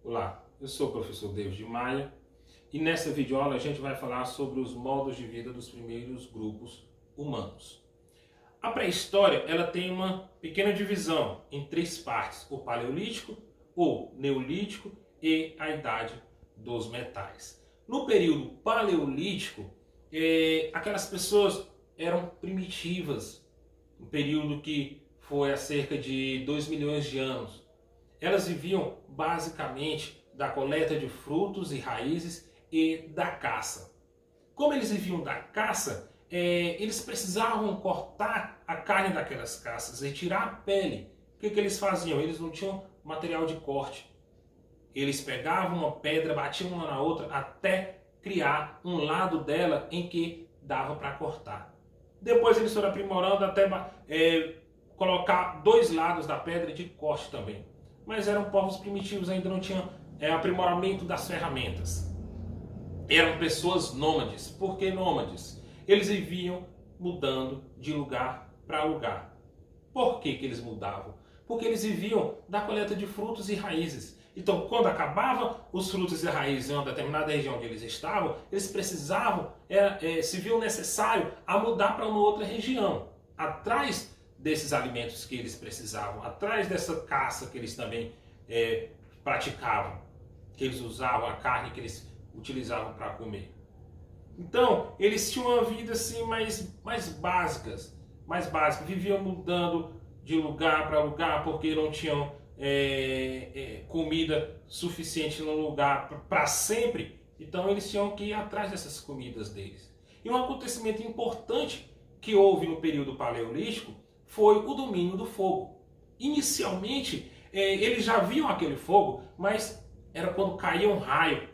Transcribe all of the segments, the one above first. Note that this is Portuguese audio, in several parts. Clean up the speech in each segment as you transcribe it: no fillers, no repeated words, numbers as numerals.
Olá, eu sou o professor David Maia e nessa videoaula a gente vai falar sobre os modos de vida dos primeiros grupos humanos. A pré-história ela tem uma pequena divisão em três partes: o paleolítico, o neolítico e a idade dos metais. No período paleolítico, aquelas pessoas eram primitivas, um período que foi há cerca de 2 milhões de anos. Elas viviam basicamente da coleta de frutos e raízes e da caça. Como eles viviam da caça, eles precisavam cortar a carne daquelas caças e tirar a pele. O que eles faziam? Eles não tinham material de corte. Eles pegavam uma pedra, batiam uma na outra até criar um lado dela em que dava para cortar. Depois eles foram aprimorando até colocar dois lados da pedra de corte também. Mas eram povos primitivos, ainda não tinham aprimoramento das ferramentas. Eram pessoas nômades. Por que nômades? Eles viviam mudando de lugar para lugar. Por que eles mudavam? Porque eles viviam da coleta de frutos e raízes. Então, quando acabava os frutos e raízes em uma determinada região onde eles estavam, eles precisavam, se viam necessário a mudar para uma outra região, atrás desses alimentos que eles precisavam, atrás dessa caça que eles também praticavam, que eles usavam, a carne que eles utilizavam para comer. Então, eles tinham uma vida assim mais básica, viviam mudando de lugar para lugar porque não tinham comida suficiente no lugar para sempre. Então, eles tinham que ir atrás dessas comidas deles. E um acontecimento importante que houve no período paleolítico foi o domínio do fogo. Inicialmente, eles já viam aquele fogo, mas era quando caía um raio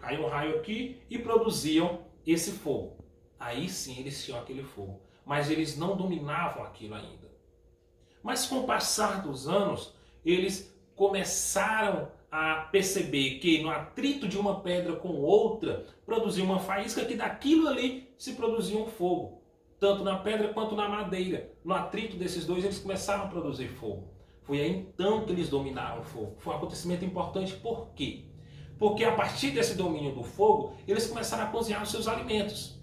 aqui e produziam esse fogo. Aí sim eles tinham aquele fogo, mas eles não dominavam aquilo ainda. Mas com o passar dos anos, eles começaram a perceber que no atrito de uma pedra com outra, produzia uma faísca que daquilo ali se produzia um fogo. Tanto na pedra quanto na madeira. No atrito desses dois, eles começaram a produzir fogo. Foi aí então que eles dominaram o fogo. Foi um acontecimento importante. Por quê? Porque a partir desse domínio do fogo, eles começaram a cozinhar os seus alimentos.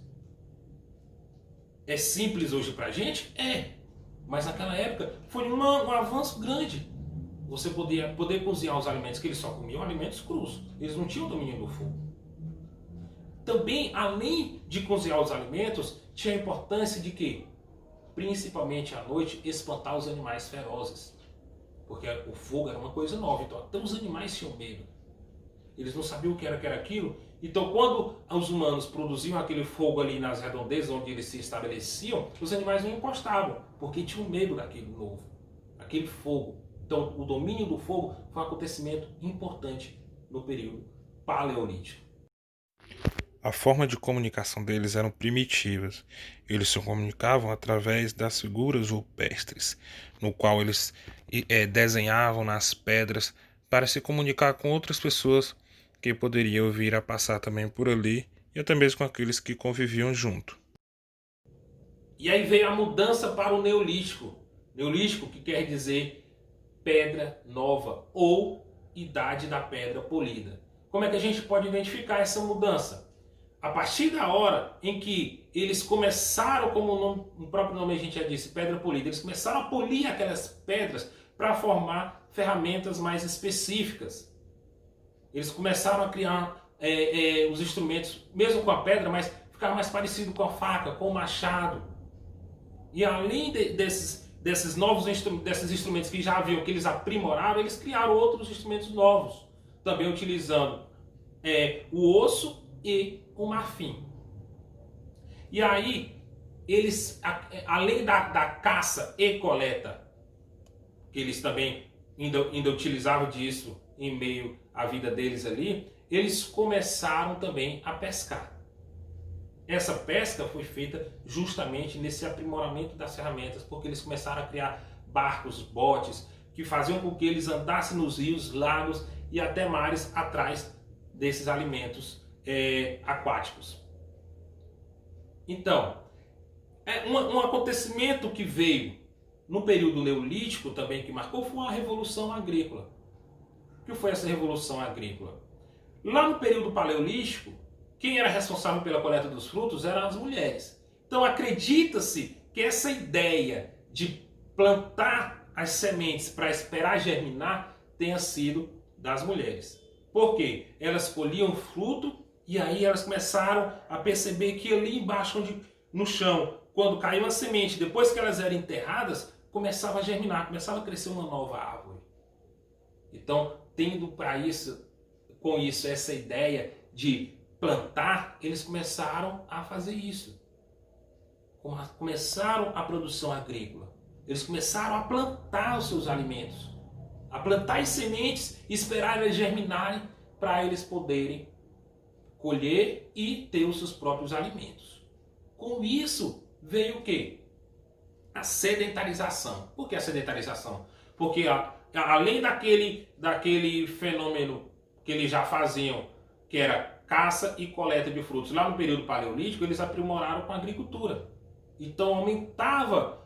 É simples hoje pra gente? É. Mas naquela época foi um avanço grande. Você poder cozinhar os alimentos, que eles só comiam alimentos crus. Eles não tinham domínio do fogo. Também, além de cozinhar os alimentos, tinha a importância de que, principalmente à noite, espantar os animais ferozes. Porque o fogo era uma coisa nova, então até os animais tinham medo. Eles não sabiam o que era aquilo. Então, quando os humanos produziam aquele fogo ali nas redondezas onde eles se estabeleciam, os animais não encostavam, porque tinham medo daquele novo, aquele fogo. Então, o domínio do fogo foi um acontecimento importante no período paleolítico. A forma de comunicação deles eram primitivas. Eles se comunicavam através das figuras rupestres, no qual eles desenhavam nas pedras para se comunicar com outras pessoas que poderiam vir a passar também por ali e até mesmo com aqueles que conviviam junto. E aí veio a mudança para o Neolítico. Neolítico que quer dizer pedra nova ou idade da pedra polida. Como é que a gente pode identificar essa mudança? A partir da hora em que eles começaram, como o próprio nome a gente já disse, pedra polida, eles começaram a polir aquelas pedras para formar ferramentas mais específicas. Eles começaram a criar os instrumentos, mesmo com a pedra, mas ficar mais parecido com a faca, com o machado. E além desses novos desses instrumentos que já haviam, que eles aprimoraram, eles criaram outros instrumentos novos, também utilizando o osso e o marfim. E aí, eles, além da caça e coleta, que eles também ainda utilizavam disso em meio à vida deles ali, eles começaram também a pescar. Essa pesca foi feita justamente nesse aprimoramento das ferramentas, porque eles começaram a criar barcos, botes, que faziam com que eles andassem nos rios, lagos e até mares atrás desses alimentos aquáticos. Então, um acontecimento que veio no período neolítico também, que marcou, foi a Revolução Agrícola. O que foi essa Revolução Agrícola? Lá no período paleolítico, quem era responsável pela coleta dos frutos eram as mulheres. Então acredita-se que essa ideia de plantar as sementes para esperar germinar tenha sido das mulheres. Por quê? Elas colhiam fruto e aí elas começaram a perceber que ali embaixo, no chão, quando caiu uma semente, depois que elas eram enterradas, começava a germinar, começava a crescer uma nova árvore. Então, tendo para isso, com isso, essa ideia de plantar, eles começaram a fazer isso. Começaram a produção agrícola. Eles começaram a plantar os seus alimentos, a plantar as sementes e esperar elas germinarem para eles poderem colher e ter os seus próprios alimentos. Com isso veio o quê? A sedentarização. Por que a sedentarização? Porque além daquele fenômeno que eles já faziam, que era caça e coleta de frutos, lá no período paleolítico, eles aprimoraram com a agricultura. Então aumentava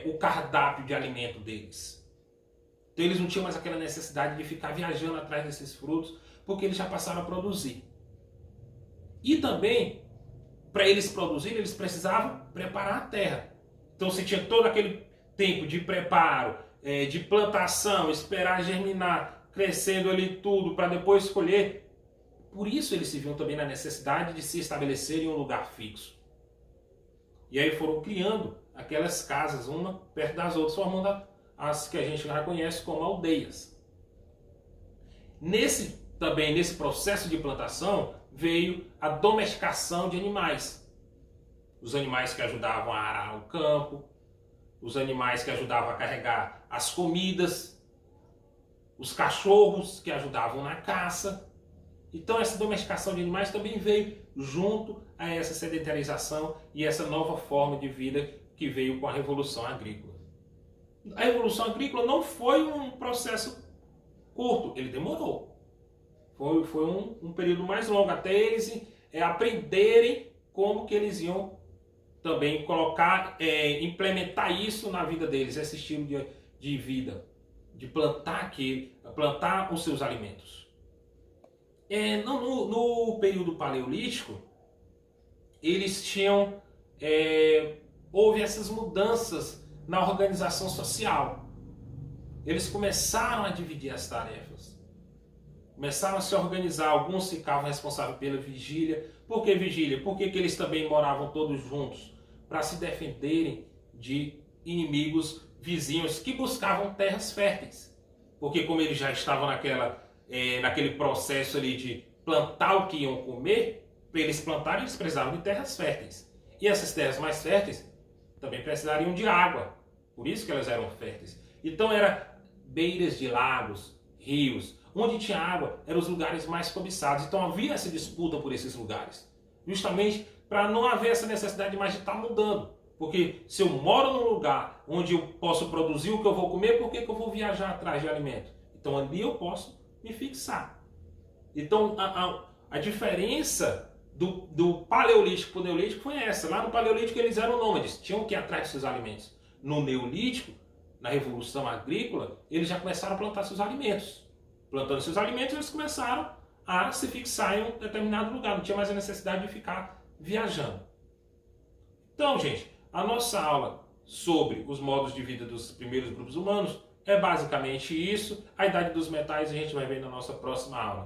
o cardápio de alimento deles. Então eles não tinham mais aquela necessidade de ficar viajando atrás desses frutos, porque eles já passaram a produzir. E também, para eles produzirem, eles precisavam preparar a terra. Então você tinha todo aquele tempo de preparo, de plantação, esperar germinar, crescendo ali tudo, para depois colher. Por isso eles se viam também na necessidade de se estabelecer em um lugar fixo. E aí foram criando aquelas casas, uma perto das outras, formando as que a gente já conhece como aldeias. Nesse processo de plantação veio a domesticação de animais. Os animais que ajudavam a arar o campo, os animais que ajudavam a carregar as comidas, os cachorros que ajudavam na caça. Então essa domesticação de animais também veio junto a essa sedentarização e essa nova forma de vida que veio com a Revolução Agrícola. A Revolução Agrícola não foi um processo curto, ele demorou. Foi um período mais longo, até eles aprenderem como que eles iam também implementar isso na vida deles, esse estilo de vida, de plantar os seus alimentos. No período paleolítico, eles tinham, houve essas mudanças na organização social. Eles começaram a dividir as tarefas. Começaram a se organizar, alguns ficavam responsáveis pela vigília. Por que vigília? Porque eles também moravam todos juntos para se defenderem de inimigos vizinhos que buscavam terras férteis. Porque como eles já estavam naquele processo ali de plantar o que iam comer, para eles plantarem eles precisavam de terras férteis. E essas terras mais férteis também precisariam de água. Por isso que elas eram férteis. Então era beiras de lagos, rios. Onde tinha água eram os lugares mais cobiçados. Então havia essa disputa por esses lugares. Justamente para não haver essa necessidade mais de estar mudando. Porque se eu moro num lugar onde eu posso produzir o que eu vou comer, por que eu vou viajar atrás de alimento? Então ali eu posso me fixar. Então a diferença do paleolítico para o neolítico foi essa. Lá no paleolítico eles eram nômades, tinham que ir atrás de seus alimentos. No neolítico, na Revolução Agrícola, eles já começaram a plantar seus alimentos. Plantando seus alimentos, eles começaram a se fixar em um determinado lugar. Não tinha mais a necessidade de ficar viajando. Então, gente, a nossa aula sobre os modos de vida dos primeiros grupos humanos é basicamente isso. A idade dos metais a gente vai ver na nossa próxima aula.